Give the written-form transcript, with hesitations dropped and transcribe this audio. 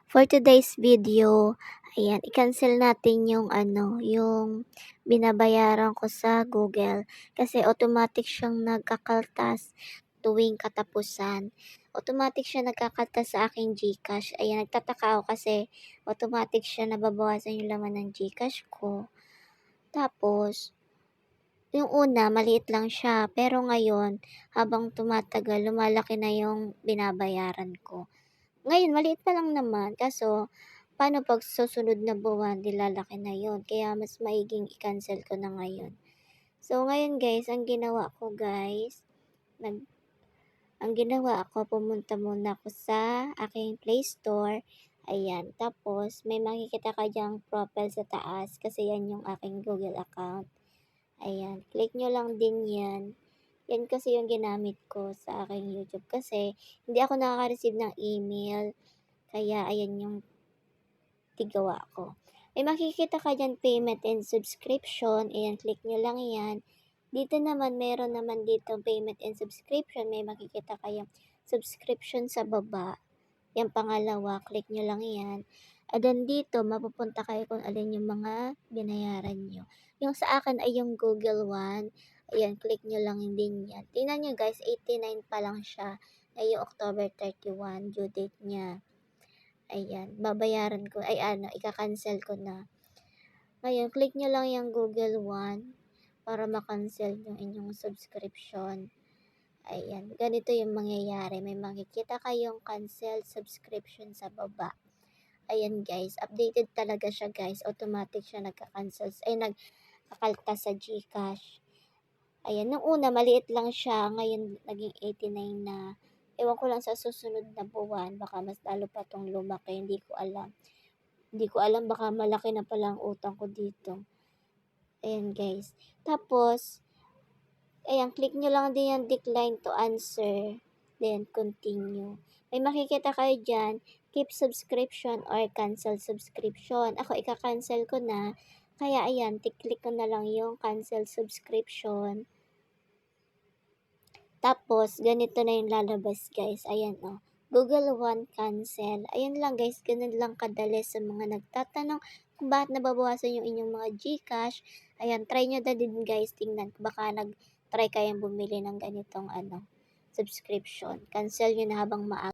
For today's video, ayan, i-cancel natin yung yung binabayaran ko sa Google kasi automatic siyang nagkakaltas tuwing katapusan. Automatic siya nagkakaltas sa aking GCash. Ayan, nagtataka ako kasi automatic siya nababawasan yung laman ng GCash ko. Tapos, yung una, maliit lang siya. Pero ngayon, habang tumatagal, lumalaki na yung binabayaran ko. Ngayon maliit pa lang naman kaso paano 'pag susunod na buwan 'di lalaki na yon kaya mas maiging i-cancel ko na ngayon. So ngayon guys, ang ginawa ko pumunta muna ako sa aking Play Store, ayan. Tapos may makikita ka diyang profile sa taas kasi yan yung aking Google account, ayan. Click niyo lang din yan. Yan kasi yung ginamit ko sa aking YouTube kasi hindi ako nakaka-receive ng email. Kaya ayan yung tigawa ko. May makikita ka dyan payment and subscription. Ayan, click nyo lang yan. Dito naman, meron naman dito payment and subscription. May makikita kayong subscription sa baba. Yung pangalawa, click nyo lang yan. And then dito, mapupunta kayo kung alin yung mga binayaran nyo. Yung sa akin ay yung Google One. Ayan, click nyo lang din yan. Tingnan nyo guys, 89 pa lang siya. Ngayong October 31, due date niya. Ayan, babayaran ko, ika-cancel ko na. Ngayon, click nyo lang yung Google One para ma-cancel yung inyong subscription. Ayan, ganito yung mangyayari. May makikita kayong cancel subscription sa baba. Ayan guys, updated talaga siya guys. Automatic siya nagka-cancel, nagkakaltas sa GCash. Ayan, nung una maliit lang siya, ngayon naging 89 na. Ewan ko lang sa susunod na buwan, baka mas lalo pa tong lumaki, hindi ko alam. Hindi ko alam, baka malaki na pala ang utang ko dito. Ayan guys. Tapos, ayan, click nyo lang din yung decline to answer. Then, continue. May makikita kayo dyan, keep subscription or cancel subscription. Ako, ika-cancel ko na. Kaya, ayan, click ko na lang yung cancel subscription. Tapos, ganito na yung lalabas guys. Ayan o. Google One cancel. Ayan lang guys, ganun lang kadali sa mga nagtatanong kung bakit nababawasan yung inyong mga GCash. Ayan, try nyo na din guys, tingnan. Baka nag-try kayong bumili ng ganitong subscription. Cancel nyo na habang maaga.